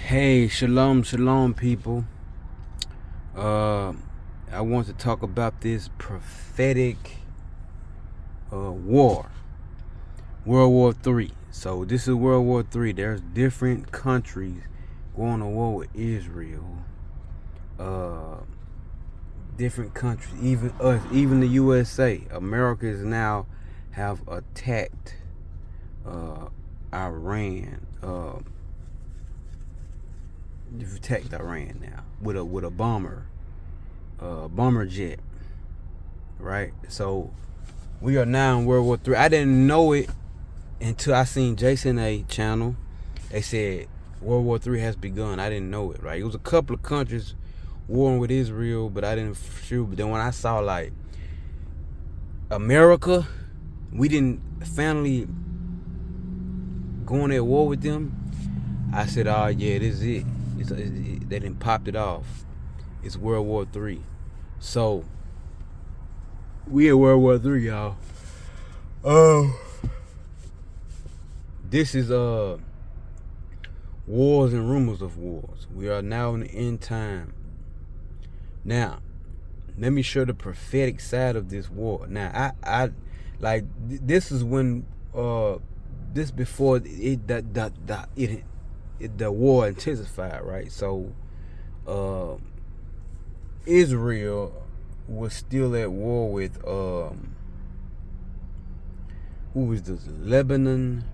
Hey, shalom, shalom, people. I want to talk about this prophetic war, World War III. So this is World War III. There's different countries going to war with Israel. Different countries, even us, even the USA. America is now have attacked Iran. You've attacked Iran now with a bomber jet, right? So we are now in World War III. I didn't know it until I seen Jason A channel. They said World War III has begun. I didn't know it, right? It was a couple of countries warring with Israel, but I didn't shoot. But then when I saw like America, we didn't finally going at war with them. I said, oh yeah, this is it. They didn't popped it off. It's World War III. So we in World War III, y'all. Oh, this is wars and rumors of wars. We are now in the end time. Now, let me show the prophetic side of this war. Now, I like this is when this before the war intensified, right? So Israel was still at war with who was this? Lebanon.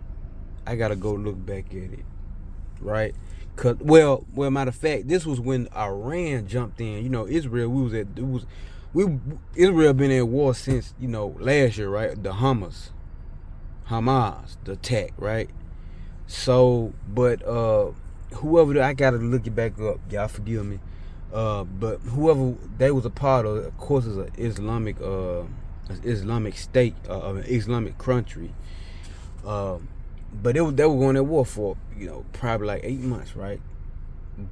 I gotta go look back at it, right? Cause well, matter of fact, this was when Iran jumped in. You know, Israel. Israel been at war since last year, right? The Hamas, the attack, right? So, but whoever I gotta look it back up. Y'all forgive me. But whoever they was a part of course, is an Islamic state, an Islamic country. But they were going at war for probably like 8 months, right?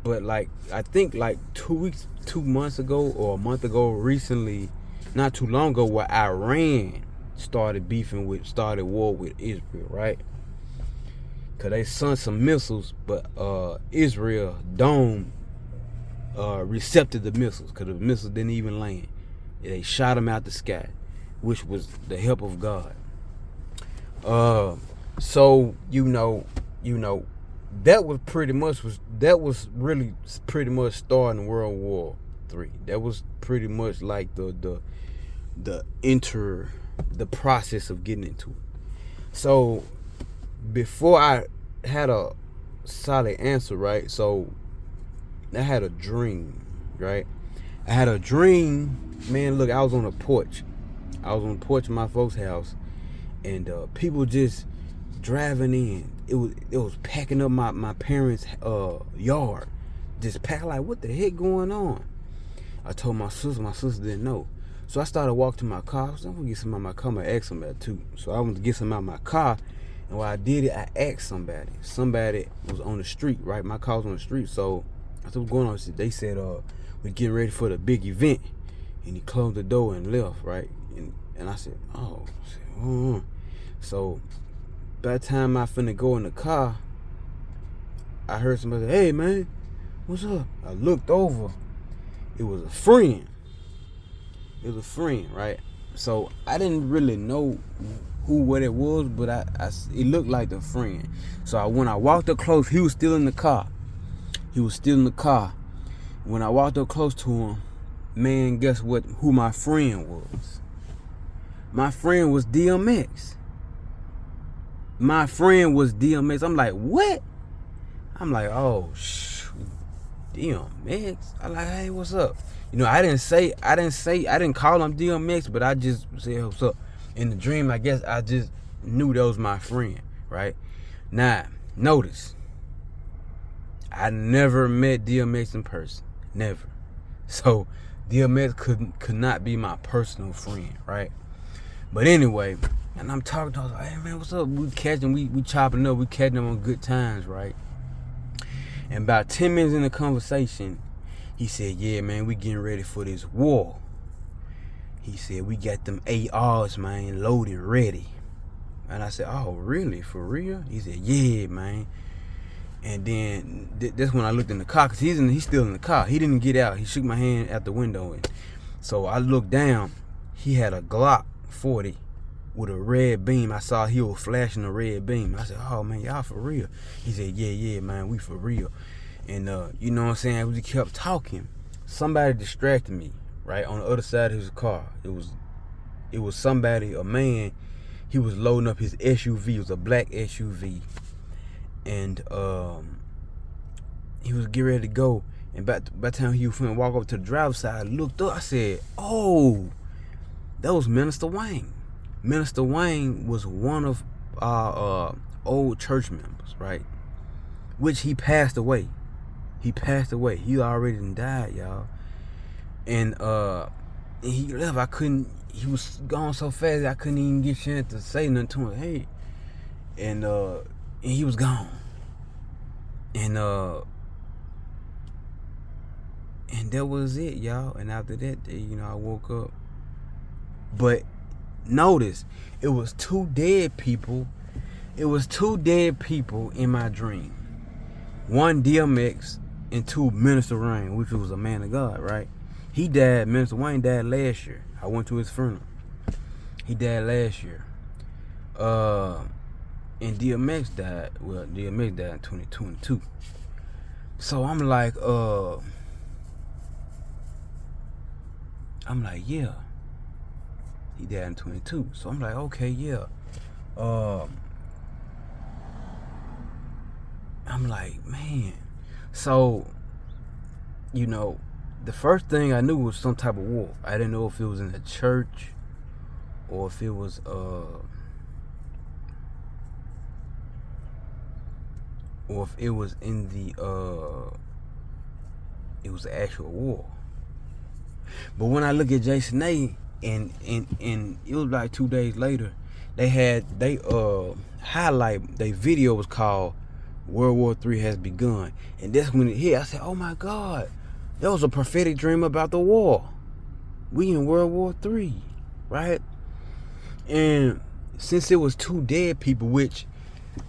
But like I think like 2 months ago or a month ago, recently, not too long ago, where Iran started war with Israel, right? Cause they sent some missiles, but Israel dome recepted the missiles, cause the missiles didn't even land. They shot them out the sky, which was the help of God. So that was really pretty much starting World War III. That was pretty much like the process of getting into it. So before I had a solid answer, right? So I had a dream, right? I had a dream, man. Look, I was on the porch. I was on the porch of my folks' house, and people just driving in. It was packing up my parents' yard, just packed. Like, what the heck going on? I told my sister. My sister didn't know, so I started walking to my car. I was like, I'm gonna get some out of my car. I'm gonna ask somebody too. So I went to get some out of my car, and while I did it, I asked somebody. Somebody was on the street, right? My car was on the street, so I said, what's going on? They said, we're getting ready for the big event. And he closed the door and left, right? And I said, oh. So by the time I finna go in the car, I heard somebody say, hey, man, what's up? I looked over. It was a friend. Right? So I didn't really know what it was, but it looked like the friend. So when I walked up close, he was still in the car. When I walked up close to him, man, guess what? Who my friend was? My friend was DMX. I'm like, what? I'm like, oh, DMX. I'm like, hey, what's up? I didn't call him DMX, but I just said, what's up? In the dream, I guess I just knew that was my friend, right? Now, notice, I never met DMX in person. Never. So DMX could not be my personal friend, right? But anyway, and I'm talking to him, like, hey man, what's up? We chopping up, we catching up on good times, right? And about 10 minutes in the conversation, he said, yeah, man, we getting ready for this war. He said, we got them ARs, man, loaded, ready. And I said, oh, really? For real? He said, yeah, man. And then that's when I looked in the car, because he's still in the car. He didn't get out. He shook my hand out the window. And so I looked down. He had a Glock 40 with a red beam. I saw he was flashing a red beam. I said, oh, man, y'all for real? He said, yeah, man, we for real. And, you know what I'm saying? We kept talking. Somebody distracted me, right, on the other side of his car. It was somebody, a man. He was loading up his SUV. It was a black SUV. And he was getting ready to go. And by the time he was finna walk up to the driver's side, I looked up. I said, oh, that was Minister Wayne. Minister Wayne was one of our old church members, right? Which he passed away. He He already died, y'all. And he left. He was gone so fast I couldn't even get a chance to say nothing to him. Hey. And he was gone. And that was it, y'all. And after that, I woke up. But notice, it was two dead people. It was two dead people in my dream. One DMX and two Minister Wayne, which was a man of God, right? He died. Minister Wayne died last year. I went to his funeral. He died last year. And DMX died. Well, DMX died in 2022. So I'm like, yeah. He died in 22. So I'm like, okay, yeah. I'm like, man. So, the first thing I knew was some type of war. I didn't know if it was in the church or if it was in the it was the actual war. But when I look at Jason A, and it was like 2 days later, they highlight, their video was called World War III Has Begun. And that's when it hit. I said, oh my God, that was a prophetic dream about the war. We in World War III, right? And since it was two dead people, which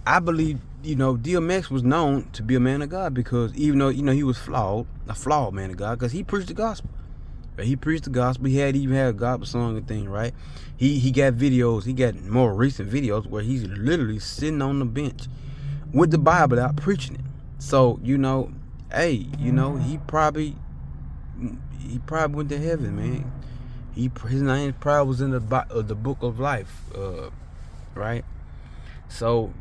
I believe, DMX was known to be a man of God, because even though, he was a flawed man of God, because he preached the gospel. Right? He preached the gospel. He even had a gospel song and thing, right? He got videos. He got more recent videos where he's literally sitting on the bench with the Bible out preaching it. So, hey, he probably went to heaven, man. His name probably was in the book of life, right? So,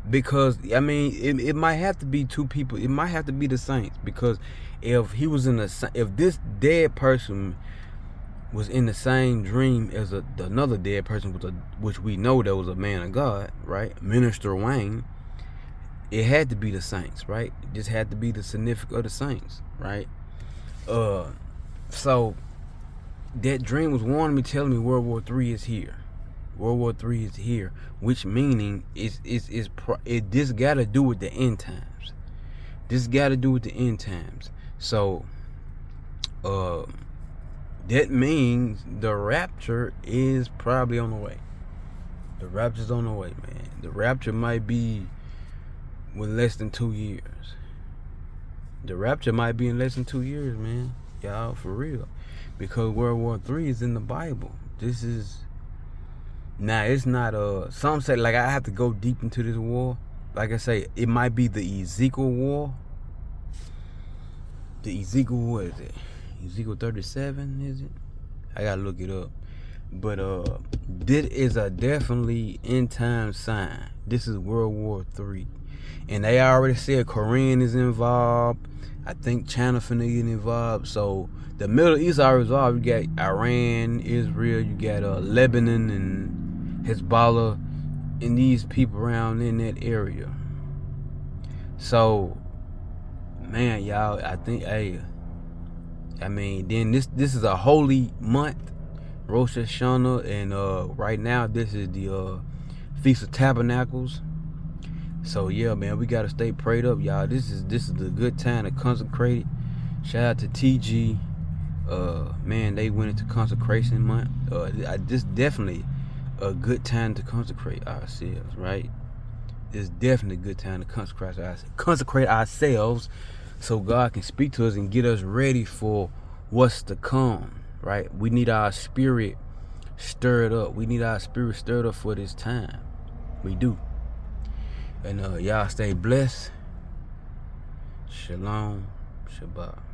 because it might have to be two people. It might have to be the saints, because if this dead person was in the same dream as another dead person, which we know that was a man of God, right? Minister Wayne. It had to be the saints, right? It just had to be the significance of the saints, right? So that dream was warning me, telling me World War III is here. World War III is here, which meaning this got to do with the end times. This got to do with the end times. So that means the rapture is probably on the way. The rapture's on the way, man. The rapture might be with less than 2 years. The rapture might be in less than 2 years, man. Y'all, for real. Because World War III is in the Bible. This is... Now, it's not... Some say, like, I have to go deep into this war. Like I say, it might be the Ezekiel war. The Ezekiel, what is it? Ezekiel 37, is it? I gotta look it up. But this is a definitely end time sign. This is World War III. And they already said Korean is involved. I think China finna get involved. So the Middle East are involved. You got Iran, Israel, you got Lebanon and Hezbollah, and these people around in that area. So, man, y'all, I think, then this is a holy month, Rosh Hashanah, and right now this is the Feast of Tabernacles. So yeah, man, we gotta stay prayed up, y'all. This is a good time to consecrate it. Shout out to TG. Man, they went into consecration month. This definitely a good time to consecrate ourselves, right? it's definitely a good time to consecrate ourselves so God can speak to us and get us ready for what's to come, right? We need our spirit stirred up. We need our spirit stirred up for this time. We do. And y'all stay blessed. Shalom. Shabbat.